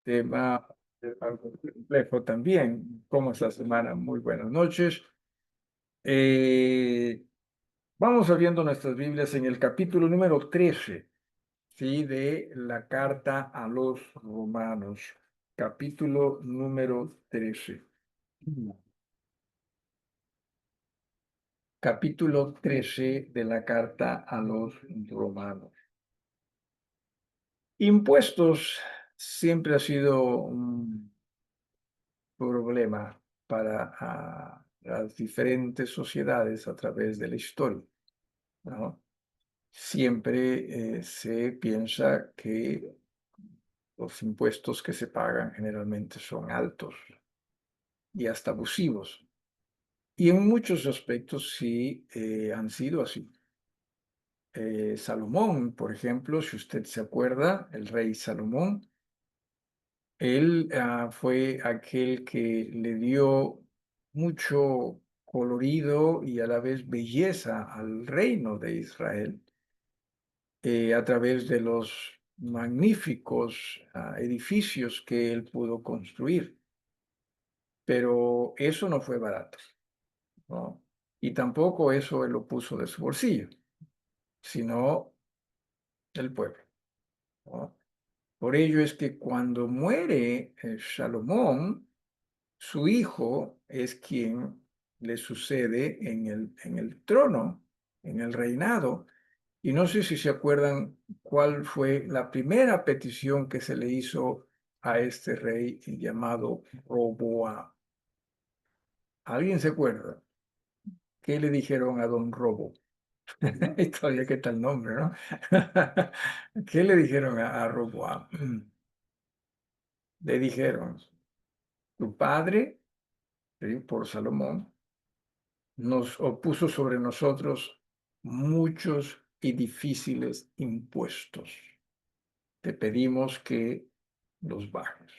tema algo complejo también. ¿Cómo es la semana? Muy buenas noches. Eh, Vamos abriendo nuestras Biblias en el capítulo número 13, ¿sí? De la carta a los romanos. Capítulo número 13. Capítulo 13 de la carta a los romanos. Impuestos siempre ha sido un problema para las diferentes sociedades a través de la historia, ¿no? Siempre se piensa que los impuestos que se pagan generalmente son altos y hasta abusivos. Y en muchos aspectos sí han sido así. Salomón, por ejemplo, si usted se acuerda, el rey Salomón, él fue aquel que le dio mucho colorido y a la vez belleza al reino de Israel a través de los magníficos edificios que él pudo construir. Pero eso no fue barato, ¿no? Y tampoco eso él lo puso de su bolsillo, sino el pueblo, ¿no? Por ello es que cuando muere Salomón, su hijo es quien le sucede en el trono, en el reinado. Y no sé si se acuerdan cuál fue la primera petición que se le hizo a este rey llamado Roboam. ¿Alguien se acuerda? ¿Qué le dijeron a don Robo? Y todavía qué tal nombre, ¿no? ¿Qué le dijeron a Roboam? Le dijeron, tu padre, ¿sí? Por Salomón, nos opuso sobre nosotros muchos y difíciles impuestos. Te pedimos que los bajes.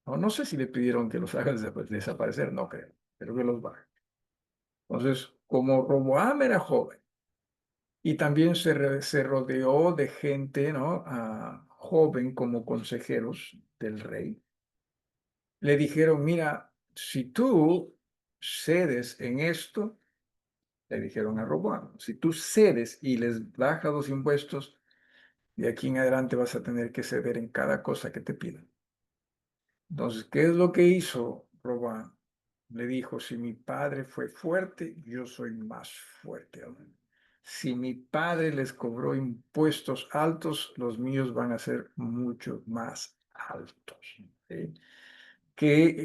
No, no sé si le pidieron que los hagas desaparecer, no creo, pero que los bajes. Entonces, como Roboam era joven y también se rodeó de gente, ¿no? Joven como consejeros del rey, le dijeron, mira, si tú cedes en esto, le dijeron a Roboam, si tú cedes y les bajas los impuestos, de aquí en adelante vas a tener que ceder en cada cosa que te pidan. Entonces, ¿qué es lo que hizo Roboam? Le dijo, si mi padre fue fuerte, yo soy más fuerte aún. Si mi padre les cobró impuestos altos, los míos van a ser mucho más altos. ¿Sí?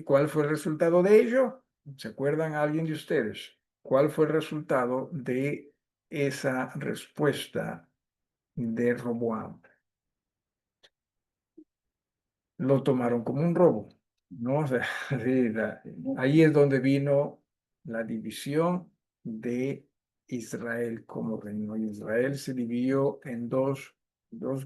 ¿Cuál fue el resultado de ello? ¿Se acuerdan alguien de ustedes? ¿Cuál fue el resultado de esa respuesta de Roboam? Lo tomaron como un robo, ¿no? O sea, sí, ahí es donde vino la división de Israel como reino. Israel se dividió en dos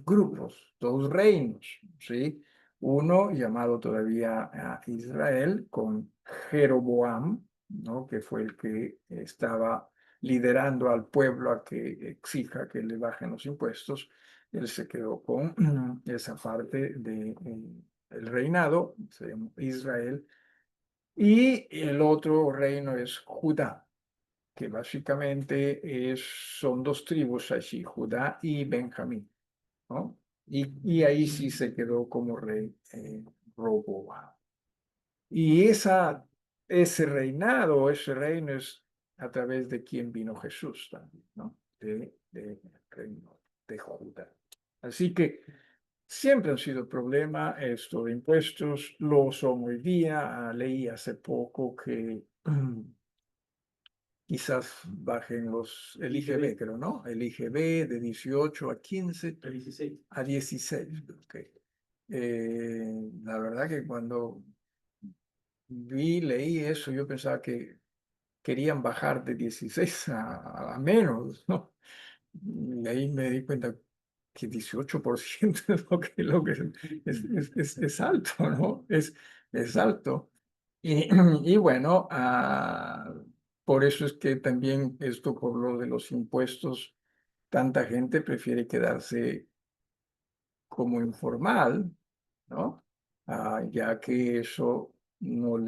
grupos, dos reinos, ¿sí? Uno llamado todavía Israel con Jeroboam, ¿no? Que fue el que estaba liderando al pueblo a que exija que le bajen los impuestos. Él se quedó con esa parte de, el reinado, se llama Israel, y el otro reino es Judá, que básicamente son dos tribus allí, Judá y Benjamín, ¿no? Y ahí sí se quedó como rey Roboam. Y ese reinado, ese reino es a través de quien vino Jesús también, ¿no? De reino de Judá. Así que siempre han sido problema esto de impuestos, lo son hoy día. Leí hace poco que quizás bajen el IGB, creo, ¿no? El IGB de 18 a 15. A 16. A 16, ok. La verdad que cuando leí eso, yo pensaba que querían bajar de 16 a menos, ¿no? Y ahí me di cuenta que 18% es lo que es alto, ¿no? Es alto. Y, y bueno, por eso es que también esto, por lo de los impuestos, tanta gente prefiere quedarse como informal, ¿no? ya que eso no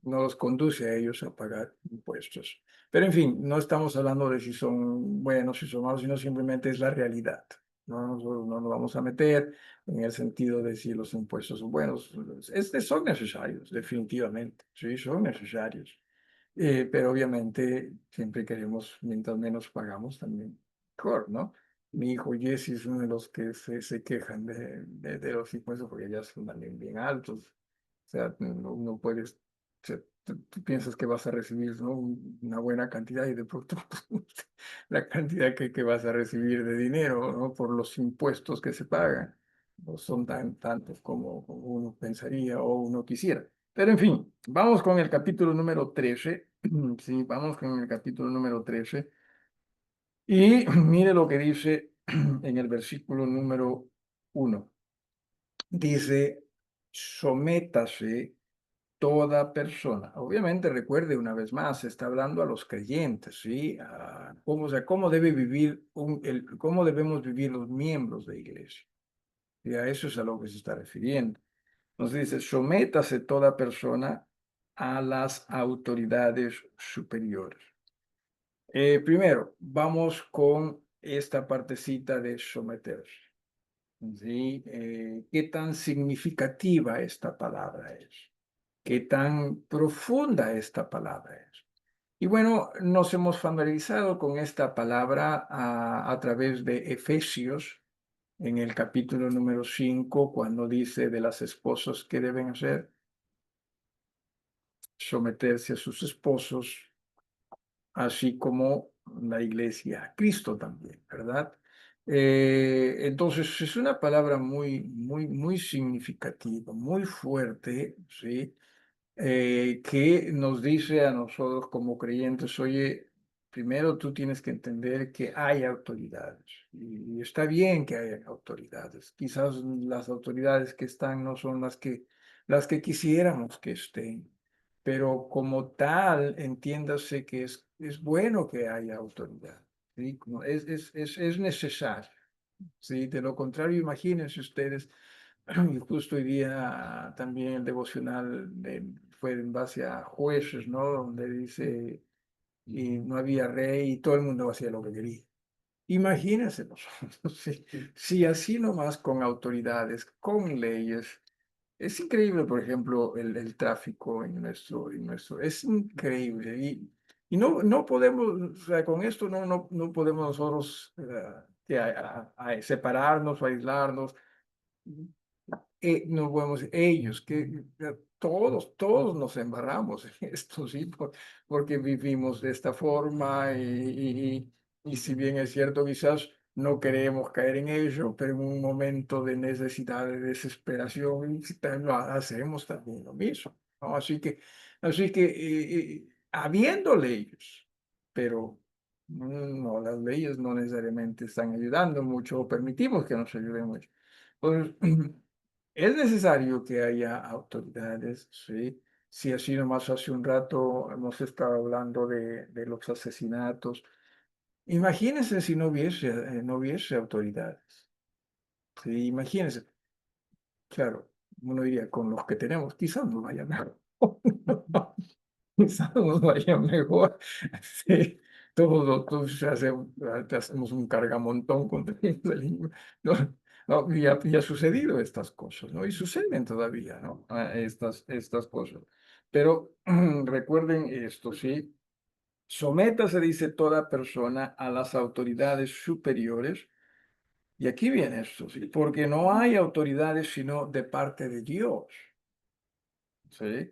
los conduce a ellos a pagar impuestos. Pero en fin, no estamos hablando de si son buenos, si son malos, sino simplemente es la realidad. No nos vamos a meter en el sentido de si los impuestos son buenos. Son necesarios, definitivamente, sí, son necesarios. Pero obviamente siempre queremos, mientras menos pagamos, también mejor, ¿no? Mi hijo Jesse es uno de los que se quejan de los impuestos porque ya son también bien altos. O sea, no puedes, o sea, tú piensas que vas a recibir, ¿no? Una buena cantidad y de pronto la cantidad que vas a recibir de dinero, ¿no? Por los impuestos que se pagan, no son tantos como uno pensaría o uno quisiera. Pero en fin, vamos con el capítulo número 13. Sí, vamos con el capítulo número 13. Y mire lo que dice en el versículo número 1. Dice, sométase toda persona. Obviamente, recuerde una vez más, se está hablando a los creyentes, ¿sí? Cómo, o sea, cómo debe vivir cómo debemos vivir los miembros de iglesia. Y a eso es a lo que se está refiriendo. Nos dice, sométase toda persona a las autoridades superiores. Primero, vamos con esta partecita de someterse. ¿Sí? ¿Qué tan significativa esta palabra es? ¿Qué tan profunda esta palabra es? Y bueno, nos hemos familiarizado con esta palabra a través de Efesios, en el capítulo número 5, cuando dice de las esposas que deben hacer, someterse a sus esposos, así como la iglesia a Cristo también, ¿verdad? Entonces es una palabra muy significativa, muy fuerte, ¿sí? Que nos dice a nosotros como creyentes, oye, primero tú tienes que entender que hay autoridades y está bien que haya autoridades. Quizás las autoridades que están no son las que quisiéramos que estén, pero como tal, entiéndase que es bueno que haya autoridad, ¿sí? Es necesario, ¿sí? De lo contrario, imagínense ustedes. Y justo hoy día también el devocional fue en base a Jueces, ¿no? Donde dice, y no había rey y todo el mundo hacía lo que quería. Imagínense nosotros, si así nomás con autoridades, con leyes. Es increíble, por ejemplo, el tráfico es increíble. Y no podemos, o sea, con esto no podemos nosotros separarnos o aislarnos. No podemos, ellos, que todos nos embarramos en esto, ¿sí? Porque vivimos de esta forma y si bien es cierto, quizás no queremos caer en ello, pero en un momento de necesidad, de desesperación, lo hacemos también lo mismo, ¿no? Así que habiendo leyes, pero no, las leyes no necesariamente están ayudando mucho o permitimos que nos ayuden mucho. Pues, es necesario que haya autoridades, ¿sí? Si así nomás hace un rato hemos estado hablando de los asesinatos. Imagínense si no hubiese autoridades. Sí, imagínense. Claro, uno diría, con los que tenemos, quizás nos vaya mejor. Quizás nos vaya mejor. Sí, todos hacemos un cargamontón contra el. No, no, ya ha sucedido estas cosas, ¿no? Y suceden todavía, ¿no? Estas cosas. Pero recuerden esto, ¿sí? Sométase, dice toda persona, a las autoridades superiores. Y aquí viene esto, ¿sí? Porque no hay autoridades sino de parte de Dios, ¿sí?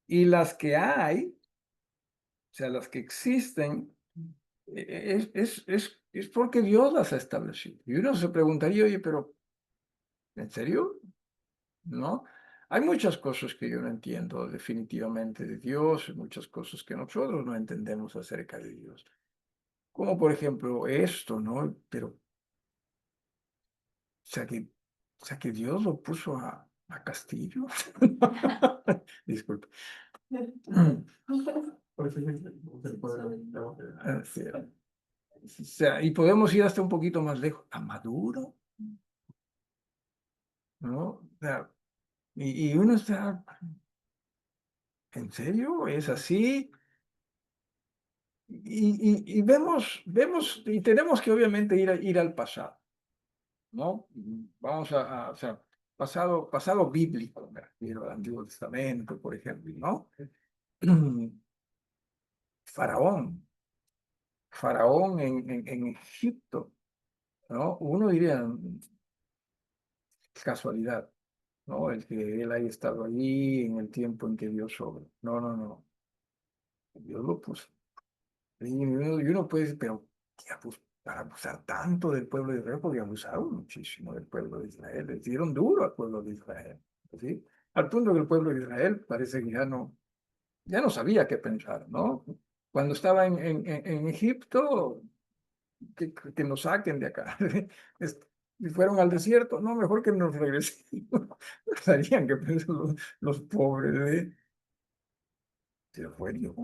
Y las que hay, o sea, las que existen, es porque Dios las ha establecido. Y uno se preguntaría, oye, pero ¿en serio? ¿No? Hay muchas cosas que yo no entiendo definitivamente de Dios, y muchas cosas que nosotros no entendemos acerca de Dios. Como por ejemplo esto, ¿no? Pero, o sea que Dios lo puso a Castillo. Disculpe. Ah, sí. O sea, y podemos ir hasta un poquito más lejos. ¿A Maduro? ¿no? O sea, y uno está, ¿en serio? ¿Es así? Y vemos, y tenemos que obviamente ir al pasado, ¿no? Vamos o sea, pasado bíblico, me refiero al Antiguo Testamento, por ejemplo, ¿no? Faraón, Faraón en Egipto, ¿no? Uno diría, es casualidad, ¿no? El que él haya estado allí en el tiempo en que Dios obra. No, no, no. Dios lo puso. Y uno puede decir, pero ¿qué para abusar tanto del pueblo de Israel? Porque abusaron muchísimo del pueblo de Israel. Les dieron duro al pueblo de Israel. ¿Sí? Al punto que el pueblo de Israel parece que ya no sabía qué pensar, ¿no? Cuando estaba en Egipto, que nos saquen de acá. Y fueron al desierto, no, mejor que nos regresemos. Sabían que pensan los pobres, ¿eh? Se fue Dios.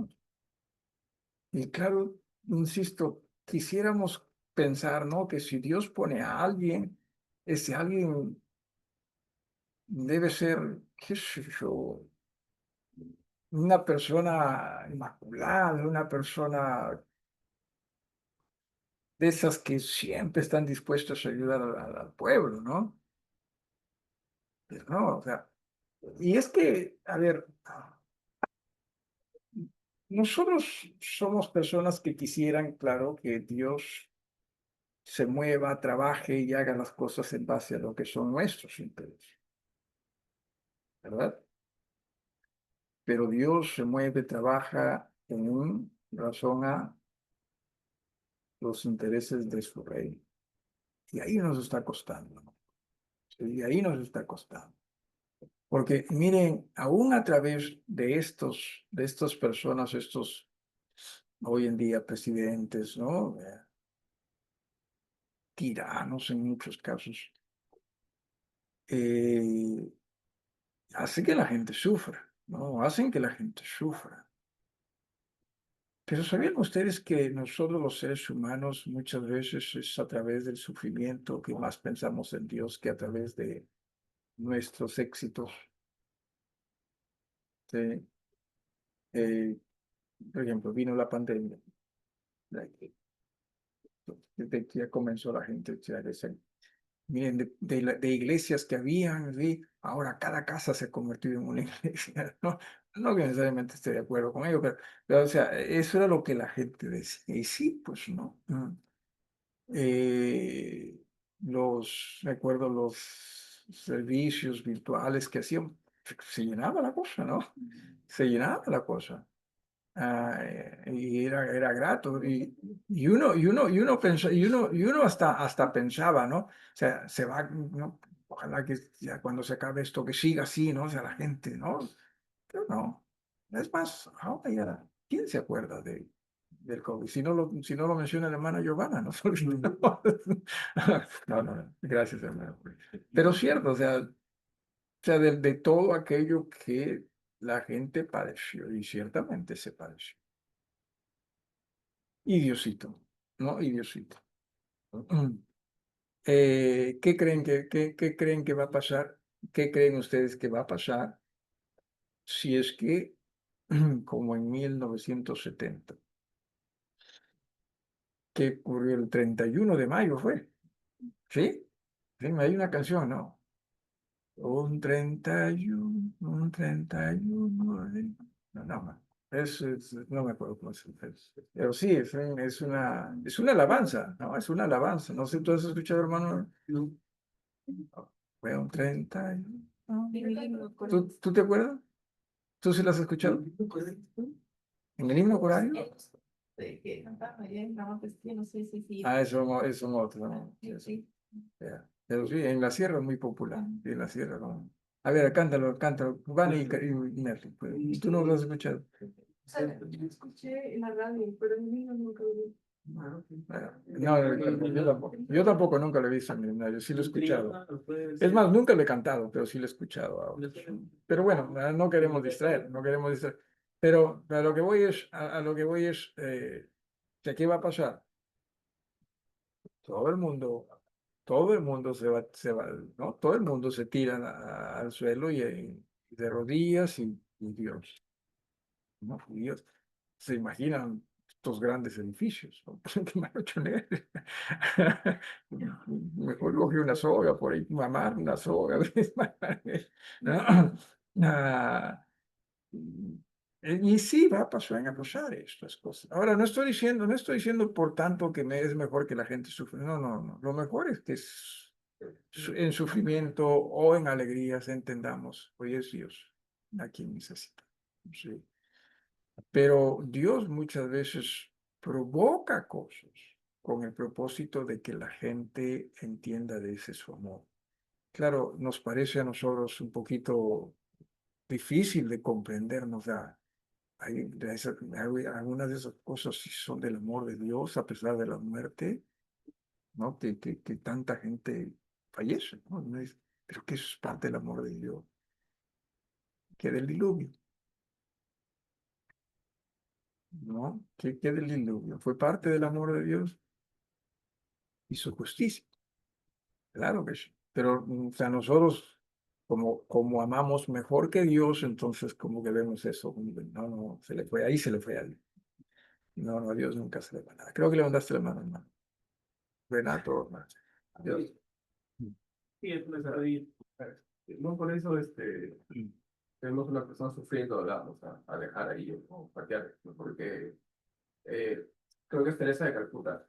Y claro, insisto, quisiéramos pensar, ¿no? Que si Dios pone a alguien, ese alguien debe ser, qué sé yo, una persona inmaculada, una persona de esas que siempre están dispuestas a ayudar al pueblo, ¿no? Pero no, o sea, y es que, a ver, nosotros somos personas que quisieran, claro, que Dios se mueva, trabaje y haga las cosas en base a lo que son nuestros intereses, ¿verdad? Pero Dios se mueve, trabaja en razón a los intereses de su reino. Y ahí nos está costando, ¿no? Sí, y ahí nos está costando. Porque miren, aún a través de estas personas, estos hoy en día presidentes, ¿no? Tiranos en muchos casos, eh, hace que la gente sufra, ¿no? Hacen que la gente sufra. Pero ¿sabían ustedes que nosotros los seres humanos muchas veces es a través del sufrimiento que más pensamos en Dios que a través de nuestros éxitos? ¿Sí? Eh, por ejemplo, vino la pandemia, la desde que ya comenzó la gente a decir, miren, de iglesias que habían, ¿sí? Ahora cada casa se ha convertido en una iglesia, ¿no? No que necesariamente esté de acuerdo con ello, pero, o sea, eso era lo que la gente decía. Y sí, pues no. eh, recuerdo los servicios virtuales que hacían, se llenaba la cosa, ¿no? Se llenaba la cosa. Y era grato. Y uno hasta pensaba, ¿no? O sea, se va, ¿no? Ojalá que ya cuando se acabe esto, que siga así, ¿no? O sea, la gente, ¿no? Pero no. Es más, ahora ya, ¿quién se acuerda del COVID? Si no lo menciona la hermana Giovanna, ¿no? No, no, gracias, hermano. Pero cierto, o sea, de todo aquello que la gente padeció, y ciertamente se padeció. Y Diosito, ¿no? Y Diosito. ¿Qué creen que va a pasar? ¿Qué creen ustedes que va a pasar si es que, como en 1970, que ocurrió el 31 de mayo, fue? ¿Sí? Sí, hay una canción, ¿no? Un 31 no, no, no me acuerdo cómo pero sí, es una alabanza, ¿no? Es una alabanza. No sé, ¿tú has escuchado, hermano? Fue un 31. ¿Tú te acuerdas? ¿Tú sí lo has escuchado? ¿En el himno coral? Ah, eso son otros, ¿no? Ya. Pero sí, en la sierra es muy popular. Sí, en la sierra, ¿no? A ver, cántalo, cántalo. Van y Nelly, pues. ¿Tú no lo has escuchado? Yo escuché en la radio, pero en mí nunca lo vi. No, yo tampoco nunca lo he visto en mi himnario, sí lo he escuchado. Es más, nunca lo he cantado, pero sí lo he escuchado ahora. Pero bueno, no queremos distraer, no queremos distraer. Pero a lo que voy es, a lo que voy es, ¿qué va a pasar? Todo el mundo. todo el mundo ¿no? Todo el mundo se tira al suelo y de rodillas y Dios, ¿no? Y Dios, se imaginan estos grandes edificios, ¿no? ¿Qué me han hecho leer? Mejor coge una soga por ahí, mamar una soga. ¿No? Ah, y sí, van a pasar estas cosas. Ahora, no estoy diciendo por tanto que es mejor que la gente sufra. No, no, no. Lo mejor es que en sufrimiento o en alegrías entendamos, hoy es Dios a quien necesita. Sí. Pero Dios muchas veces provoca cosas con el propósito de que la gente entienda de ese su amor. Claro, nos parece a nosotros un poquito difícil de comprendernos. Algunas de esas cosas sí son del amor de Dios a pesar de la muerte, ¿no? Que tanta gente fallece, ¿no? Pero que eso es parte del amor de Dios, que del diluvio, ¿no? Que del diluvio fue parte del amor de Dios y su justicia, claro que sí. Pero, o sea, nosotros, como amamos mejor que Dios, entonces como que vemos eso, no, no, se le fue a Dios. No, no, a Dios nunca se le va nada. Creo que levantaste la mano, hermano. Renato, hermano. Dios. Sí, es necesario. No por eso tenemos una persona sufriendo, la vamos a dejar ahí o patear, ¿no? Porque creo que es Teresa de Calcuta.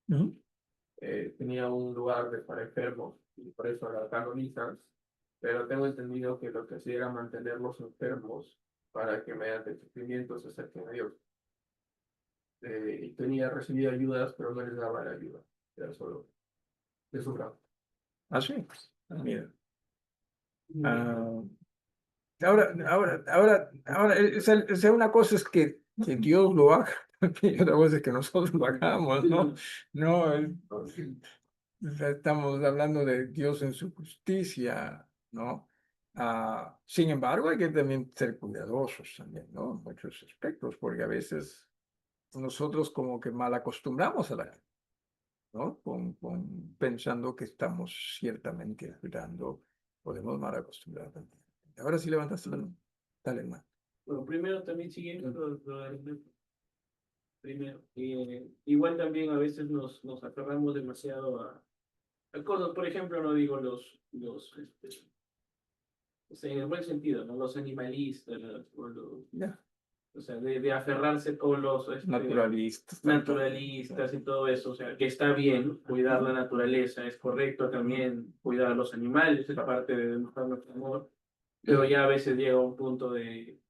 Ujú. Tenía un lugar para enfermos y por eso la canonizan, pero tengo entendido que lo que hacía era mantener los enfermos para que mediante el sufrimiento se acerquen a Dios. Y tenía recibido ayudas, pero no les daba la ayuda, era solo de su brazo. Ah, sí. Mira. Ah, ahora, o sea, una cosa es que Dios lo haga y otra cosa es que nosotros lo hagamos, ¿no? No, o sea, estamos hablando de Dios en su justicia, ¿no? Sin embargo, hay que también ser cuidadosos también, ¿no? En muchos aspectos, porque a veces nosotros como que mal acostumbramos a la gente, ¿no? Pensando que estamos ciertamente ayudando, podemos mal acostumbrar también. Ahora sí levantaste la mano. Dale, hermano. Bueno, primero también siguiendo primero, igual también a veces nos aferramos demasiado a cosas, por ejemplo, no digo o sea, en el buen sentido, ¿no? Los animalistas, Ya, o sea, de aferrarse con los naturalistas. naturalistas y todo eso, o sea, que está bien cuidar la naturaleza, es correcto también cuidar a los animales, es parte de demostrar nuestro amor, pero ya a veces llega un punto de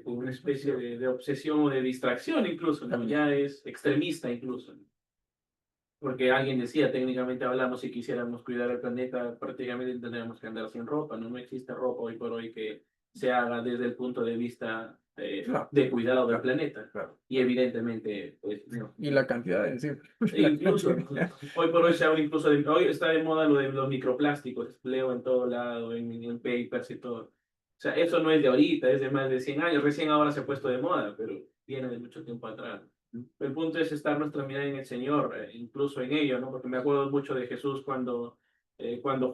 una especie de obsesión o de distracción incluso, ¿no? Ya es extremista incluso, ¿no? Porque alguien decía, técnicamente hablamos, si quisiéramos cuidar el planeta, prácticamente tendríamos que andar sin ropa, ¿no? No existe ropa hoy por hoy que se haga desde el punto de vista Claro, de cuidado del claro, planeta. claro. Y evidentemente, pues, no. Y la cantidad de sí, E la incluso, cantidad. hoy por hoy se habla incluso de, hoy está de moda lo de los microplásticos, leo en todo lado, en papers y todo. O sea, eso no es de ahorita, es de más de 100 años, recién ahora se ha puesto de moda, pero viene de mucho tiempo atrás. El punto es estar nuestra mirada en el Señor, incluso en ello, ¿no? Porque me acuerdo mucho de Jesús cuando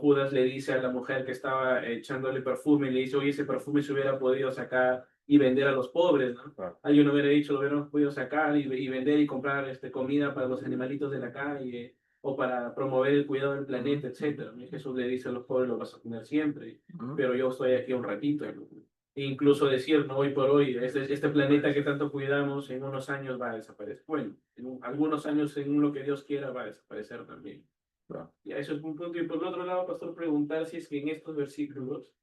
Judas le dice a la mujer que estaba echándole perfume, le dice, oye, ese perfume se hubiera podido sacar y vender a los pobres, ¿no? Claro. Alguien hubiera dicho, lo hubiéramos podido sacar y vender y comprar comida para los animalitos de la calle o para promover el cuidado del planeta, etcétera. Y Jesús le dice a los pobres, lo vas a comer siempre, pero yo estoy aquí un ratito, ¿no? E incluso decir, no, hoy por hoy, este planeta que tanto cuidamos en unos años va a desaparecer. Bueno, algunos años, según lo que Dios quiera, va a desaparecer también. Claro. Ya, eso es un punto. Y por el otro lado, pastor, preguntar si es que en estos versículos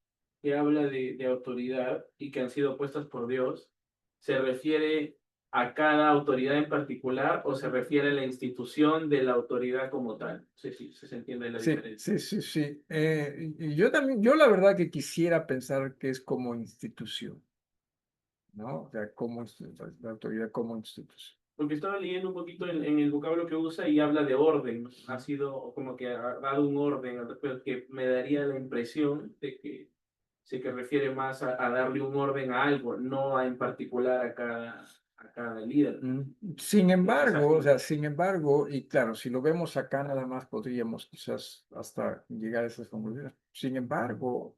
que habla de autoridad y que han sido puestas por Dios, se refiere a cada autoridad en particular o se refiere a la institución de la autoridad como tal. No sé si se entiende la Sí, diferencia. sí, sí, sí. Y yo también, yo la verdad que quisiera pensar que es como institución, ¿no? O sea, la autoridad como institución. Porque estaba leyendo un poquito en el vocablo que usa y habla de orden, ¿no? Ha sido como que ha dado un orden al respecto, que me daría la impresión de que se que refiere más a darle un orden a algo, no a en particular a a cada líder. Sin embargo, así. o sea, sin embargo, y claro, si lo vemos acá nada más podríamos quizás hasta llegar a esas conclusiones. Sin embargo,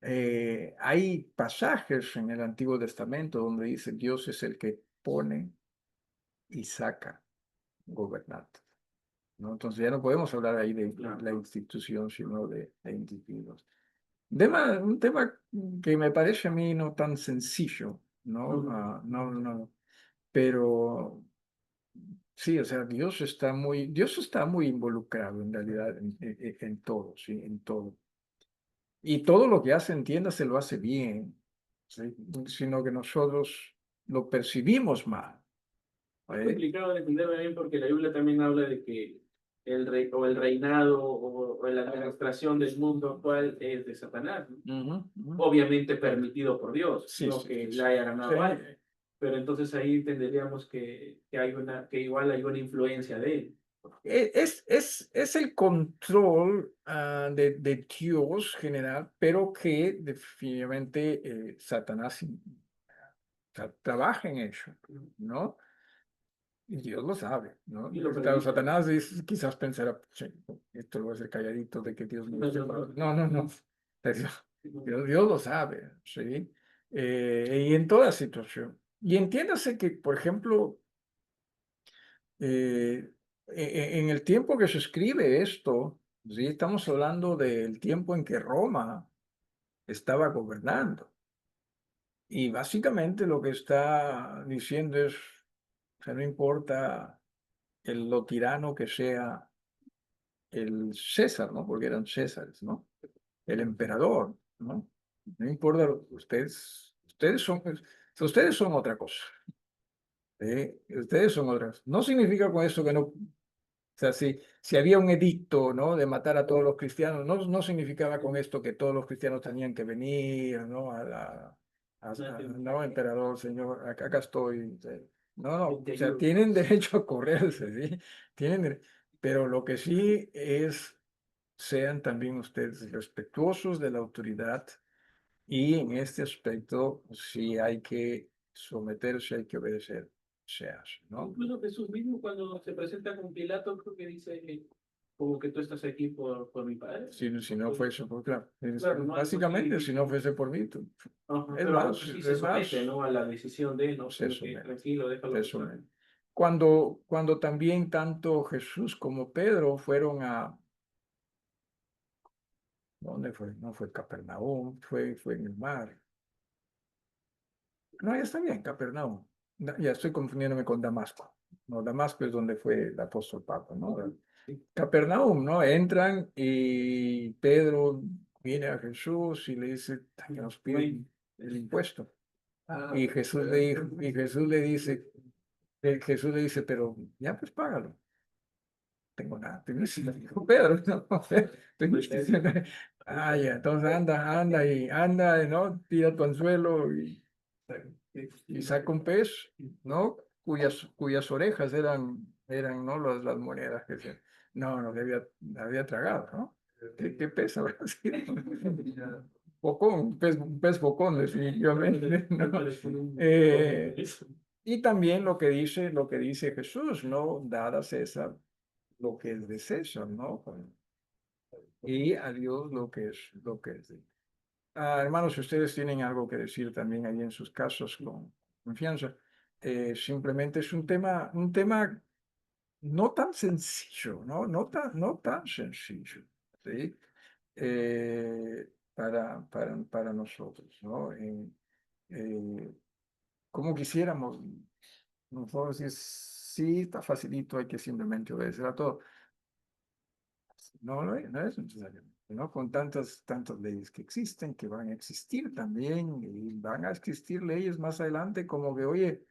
hay pasajes en el Antiguo Testamento donde dice Dios es el que pone y saca gobernantes, ¿no? Entonces ya no podemos hablar ahí de Claro. la institución, sino de individuos. Un tema que me parece a mí no tan sencillo, ¿no? No, pero sí, o sea, Dios está muy involucrado en realidad en todo, sí, en todo. Y todo lo que hace, entiéndase, lo hace bien, ¿sí? Sino que nosotros lo percibimos mal. Es complicado de entender bien porque la Biblia también habla de que el rey o el reinado o la administración del mundo actual es de Satanás, ¿no? Obviamente permitido por Dios, Sí, no sí, que sí. le haya ganado Sí. algo. Pero entonces ahí entenderíamos que igual hay una influencia de él. Es el control de Dios general, pero que definitivamente Satanás trabaja en ello, ¿no? Y Dios lo sabe, ¿no? Y lo Claro, permite. Satanás quizás pensará, "Sí, esto lo voy a hacer calladito de que Dios no lo sepa". No. Dios lo sabe, ¿sí? Y en toda situación. Y entiéndase que, por ejemplo, en el tiempo que se escribe esto, ¿sí? Estamos hablando del tiempo en que Roma estaba gobernando. Y básicamente lo que está diciendo es, o sea, no importa lo tirano que sea el César, ¿no? Porque eran Césares, ¿no? El emperador, ¿no? No importa, ustedes son otra cosa. Ustedes son otras. No significa con eso que no. O sea, si había un edicto, ¿no? De matar a todos los cristianos, no significaba con esto que todos los cristianos tenían que venir, ¿no? No, emperador, señor, acá estoy. No, o sea, tienen derecho a correrse, ¿sí? Pero lo que sí es, sean también ustedes respetuosos de la autoridad y en este aspecto sí hay que someterse, hay que obedecer, se hace, ¿no? Incluso Jesús mismo cuando se presenta con Pilato, creo que dice como que tú estás aquí por mi padre. Si no fuese por, claro, Claro, no, básicamente, sí, si no fuese por mí, ajá, es pero más, aún así se somete, ¿no? A la decisión de él, ¿no? se Como que somete, tranquilo, déjalo se pasar. somete. Cuando también tanto Jesús como Pedro fueron ¿dónde fue? No fue Capernaum, fue en el mar. No, ya está bien, Capernaum. Ya estoy confundiéndome con Damasco. No, Damasco es donde fue el apóstol Pablo, ¿no? Capernaum, ¿no? Entran y Pedro viene a Jesús y le dice que nos piden el impuesto. Y Jesús le dice, pero ya pues págalo. Tengo nada, dijo Pedro, no, ya, entonces anda, ¿no? Tira tu anzuelo y saca un pez, ¿no? Cuyas orejas eran, ¿no? Las monedas no, había tragado, ¿no? ¿Qué pez habrá sido? Bocón, un pez bocón, definitivamente, ¿no? Y también lo que dice Jesús, ¿no? Dar a César lo que es de César, ¿no? Y a Dios lo que es de. Hermanos, si ustedes tienen algo que decir también ahí en sus casos con confianza, simplemente es un tema no tan sencillo, ¿no? No tan sencillo, ¿sí? Para nosotros, ¿no? Como quisiéramos, nosotros decir, sí, está facilito, hay que simplemente obedecer a todo. No es necesariamente, ¿no? Con tantas leyes que existen, que van a existir también, y van a existir leyes más adelante como que, oye,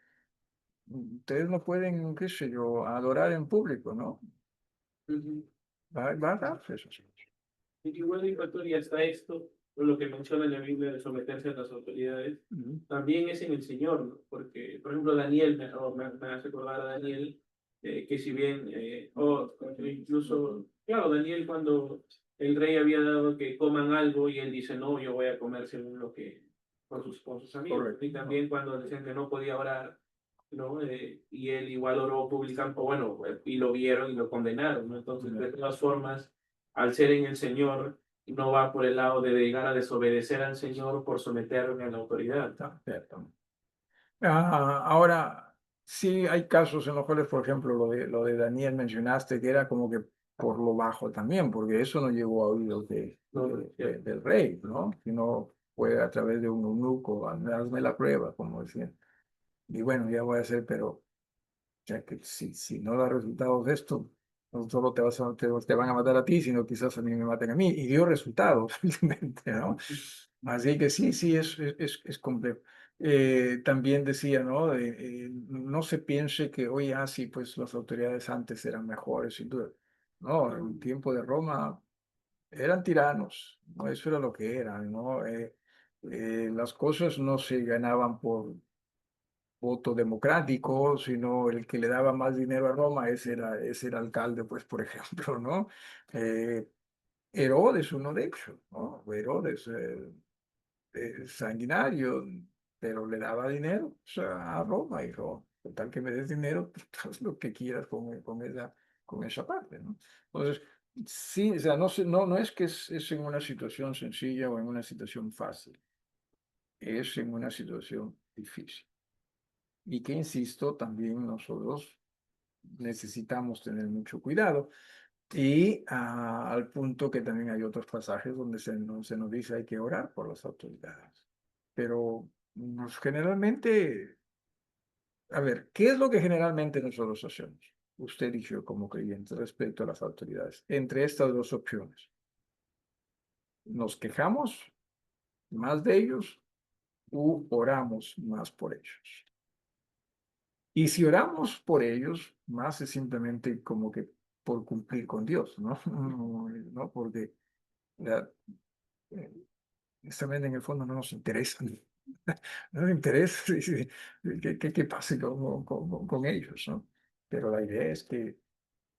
ustedes no pueden, qué sé yo, adorar en público, ¿no? Ujú. Va a darse eso. Y igual en Ecuador está esto, por lo que menciona en la Biblia de someterse a las autoridades, Ujú. también es en el Señor, ¿no? Porque, por ejemplo, Daniel, me hace recordar a Daniel, que si bien, incluso, claro, Daniel cuando el rey había dado que coman algo y él dice, no, yo voy a comer según lo que, con sus amigos. Correcto. Y también cuando decían que no podía orar, ¿no? Y él igual oró públicamente, bueno, y lo vieron y lo condenaron, ¿no? Entonces, de todas formas, al ser en el Señor, no va por el lado de llegar a desobedecer al Señor por someterme a la autoridad. Cierto. Ahora, sí hay casos en los cuales, por ejemplo, lo de Daniel mencionaste, que era como que por lo bajo también, porque eso no llegó a oídos del rey, ¿no? Sino fue a través de un eunuco, hazme la prueba, como decían. Y bueno, ya voy a hacer, pero ya que si no da resultados de esto, no solo te van a matar a ti, sino quizás a mí me maten a mí. Y dio resultados, felizmente, ¿no? Así que sí, es complejo. También decía, ¿no? No se piense que, oye, sí, pues las autoridades antes eran mejores, sin duda. No, en el tiempo de Roma eran tiranos, ¿no? Eso era lo que eran, ¿no? Las cosas no se ganaban por voto democrático, sino el que le daba más dinero a Roma, ese era alcalde, pues, por ejemplo, ¿no? Eh, Herodes, uno de ellos, ¿no? Herodes, sanguinario, pero le daba dinero, o sea, a Roma, dijo, con tal que me des dinero, haz lo que quieras con esa parte, ¿no? Entonces, sí, o sea, no es que es en una situación sencilla o en una situación fácil, es en una situación difícil. Y que, insisto, también nosotros necesitamos tener mucho cuidado. Y al punto que también hay otros pasajes donde se nos dice hay que orar por las autoridades. Pero generalmente, a ver, ¿qué es lo que generalmente nosotros hacemos? Usted y yo como creyentes respecto a las autoridades. Entre estas dos opciones, ¿nos quejamos más de ellos u oramos más por ellos? Y si oramos por ellos, más es simplemente como que por cumplir con Dios, ¿no? No, porque la- eh, justamente en el fondo no nos interesa, no nos interesa sí, sí, que pase con ellos, ¿no? Pero la idea es que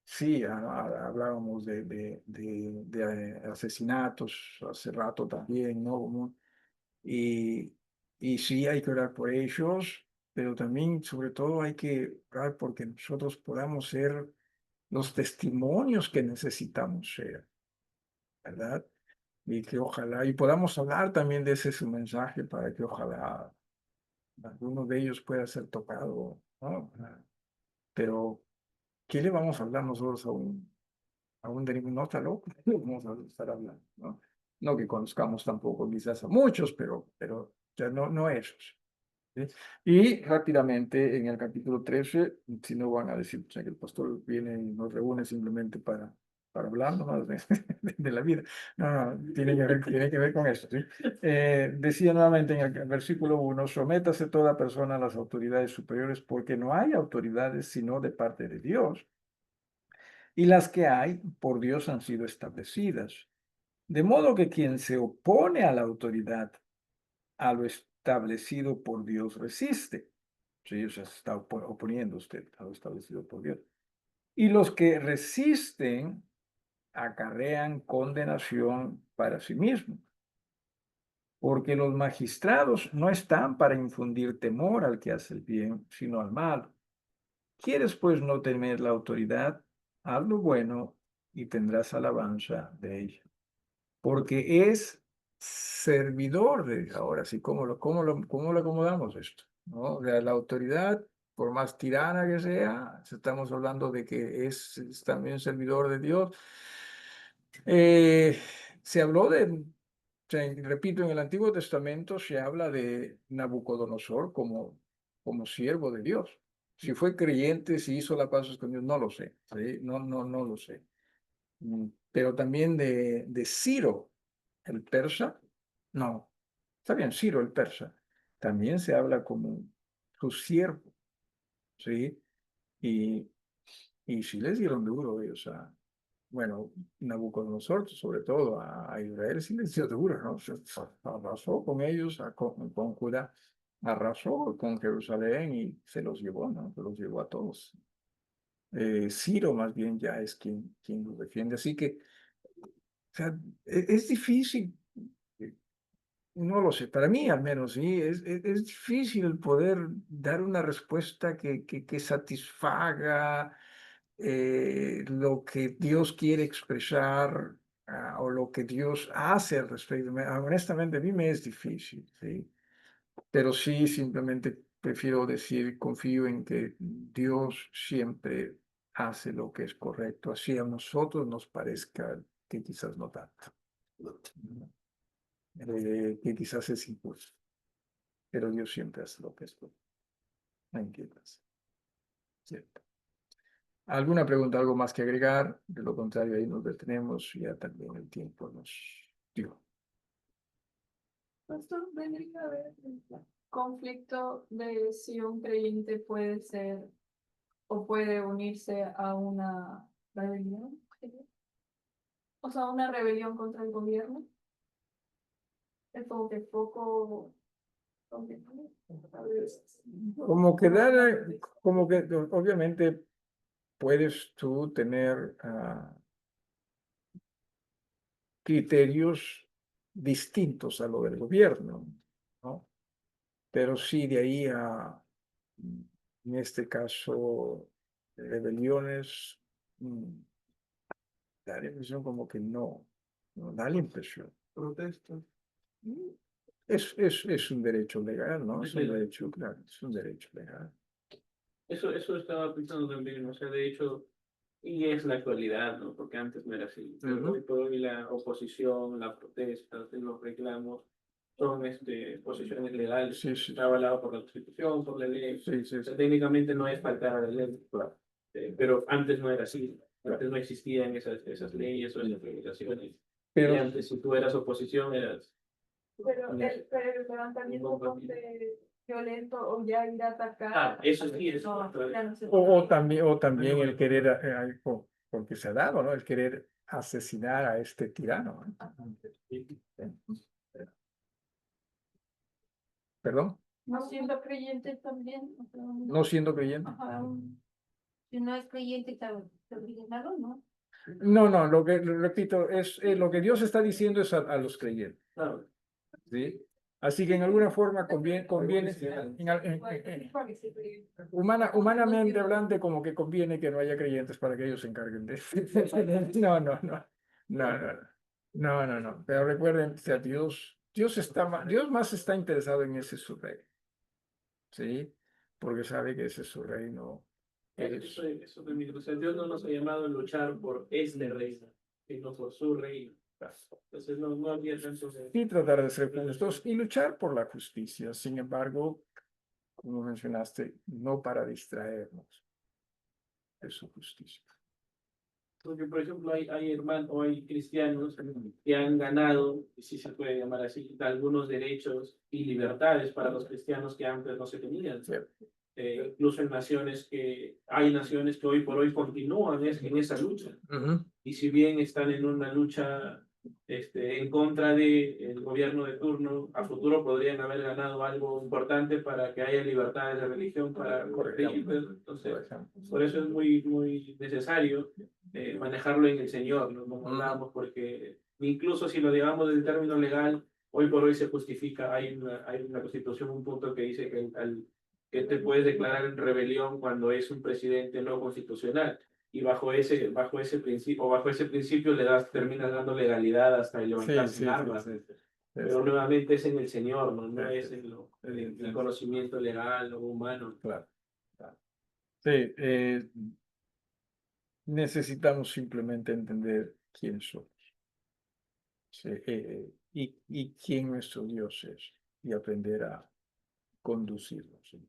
sí, hablábamos de asesinatos hace rato también, ¿no? Y sí hay que orar por ellos, pero también, sobre todo, hay que orar porque nosotros podamos ser los testimonios que necesitamos ser, ¿verdad? Y que ojalá, y podamos hablar también de ese su mensaje para que ojalá alguno de ellos pueda ser tocado, ¿no? Pero, ¿qué le vamos a hablar nosotros a un no está loco? ¿Qué le vamos a estar hablando, ¿no? No que conozcamos tampoco quizás a muchos, pero ya no esos. ¿Sí? Y rápidamente en el capítulo 13, si no van a decir, o sea, que el pastor viene y nos reúne simplemente para hablar nomás de la vida. No, no, tiene que ver con esto. ¿Sí? Decía nuevamente en el versículo 1, sométase toda persona a las autoridades superiores porque no hay autoridades sino de parte de Dios. Y las que hay por Dios han sido establecidas. De modo que quien se opone a la autoridad, a lo establecido por Dios resiste. Sí, o sea, se está oponiendo usted a lo establecido por Dios. Y los que resisten acarrean condenación para sí mismos, porque los magistrados no están para infundir temor al que hace el bien, sino al mal. ¿Quieres pues no temer la autoridad? Haz lo bueno y tendrás alabanza de ella, porque es servidor de ahora sí, ¿cómo lo acomodamos esto? ¿No? O sea, la autoridad, por más tirana que sea, estamos hablando de que es también servidor de Dios. Se habló o sea, repito, en el Antiguo Testamento se habla de Nabucodonosor como siervo de Dios. Si fue creyente, si hizo las cosas con Dios, no lo sé, ¿sí? No lo sé. Pero también de Ciro, el persa, no, está bien, Ciro, el persa, también se habla como su siervo, ¿sí? Y, y sí les dieron duro ellos bueno, Nabucodonosor, sobre todo a Israel, sí les dio duro, ¿no? Arrasó con ellos, con Judá, arrasó con Jerusalén y se los llevó, ¿no? Se los llevó a todos. Ciro más bien ya es quien los defiende. Así que, o sea, es difícil. no lo sé, para mí al menos, sí, es difícil poder dar una respuesta que satisfaga lo que Dios quiere expresar o lo que Dios hace al respecto. Honestamente, a mí me es difícil, ¿sí? Pero sí, simplemente prefiero decir, confío en que Dios siempre hace lo que es correcto, así a nosotros nos parezca que quizás no tanto, que quizás es injusto, pero Dios siempre hace lo que es correcto. No entiendas, ¿cierto? ¿Alguna pregunta, algo más que agregar? De lo contrario, ahí nos detenemos, ya también el tiempo nos dio. Pastor, vendría a haber un conflicto de si un creyente puede ser o puede unirse a una rebelión. O sea, una rebelión contra el gobierno. Es como que poco. Como que como que obviamente puedes tú tener criterios distintos a lo del gobierno, ¿no? Pero sí, de ahí en este caso, rebeliones, da la impresión como que no, no da la impresión. Protestas. Es un derecho legal, ¿no? Es un derecho, claro, es un derecho legal. Eso estaba pensando también, o sea, de hecho, y es la actualidad, ¿no? Porque antes no era así. Ujú. Hoy por hoy la oposición, la protesta, los reclamos son posiciones legales. Sí, sí, Está avalado por la Constitución, por la ley. sí, sí, O sea, sí. técnicamente no es faltar a la ley, Claro. pero antes no era así. Claro. Antes no existían esas leyes o esas regulaciones. Y Pero antes, si tú eras oposición, eras... Pero el levantamiento violento o ya ir a atacar. Ah, eso sí, eso. No, ya no se o puede. también el querer, porque se ha dado, ¿no? El querer asesinar a este tirano, ¿no? ¿Perdón? No siendo creyente también. O sea, No siendo creyente. ajá, si no es creyente, está obligado, ¿no? No, no, repito, lo que Dios está diciendo es a los creyentes, Claro. ¿sí? Así que en alguna forma conviene humanamente hablando, como que conviene que no haya creyentes para que ellos se encarguen de eso. No, no, no, no, no, no, no, no. Pero recuerden, o sea, Dios más está interesado en ese su reino, ¿sí? Porque sabe que ese es su reino. Eso también, o sea, Dios no nos ha llamado a luchar por este reino, sino por su reino. Entonces no había tanto de... Y tratar de ser justos y luchar por la justicia. Sin embargo, como mencionaste, no para distraernos de su justicia. Porque, por ejemplo, hay hermanos o hay cristianos que han ganado, si se puede llamar así, algunos derechos y libertades para los cristianos que antes no se tenían. ¿Cierto? Incluso en hay naciones que hoy por hoy continúan en esa lucha. Ujú. Y si bien están en una lucha en contra del gobierno de turno, a futuro podrían haber ganado algo importante para que haya libertades de religión para los creyentes. Entonces, por eso es muy, muy necesario manejarlo en el Señor, ¿no? Hablamos porque incluso si lo digamos del término legal, hoy por hoy se justifica, hay una constitución, un punto que dice que te puedes declarar en rebelión cuando es un presidente no constitucional. Y bajo ese principio terminas dando legalidad hasta levantar Sí, sin armas. sí. Pero nuevamente es en el Señor, no Sí, es sí. en el conocimiento legal o humano. Claro, claro. Sí, necesitamos simplemente entender quién somos, sí, y quién nuestro Dios es y aprender a conducirnos, ¿sí?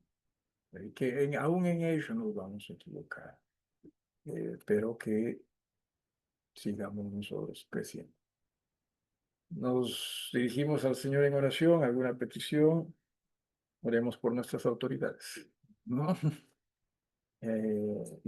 Que aún en ello nos vamos a equivocar, pero que sigamos nosotros creciendo. Nos dirigimos al Señor en oración, alguna petición, oremos por nuestras autoridades, ¿no?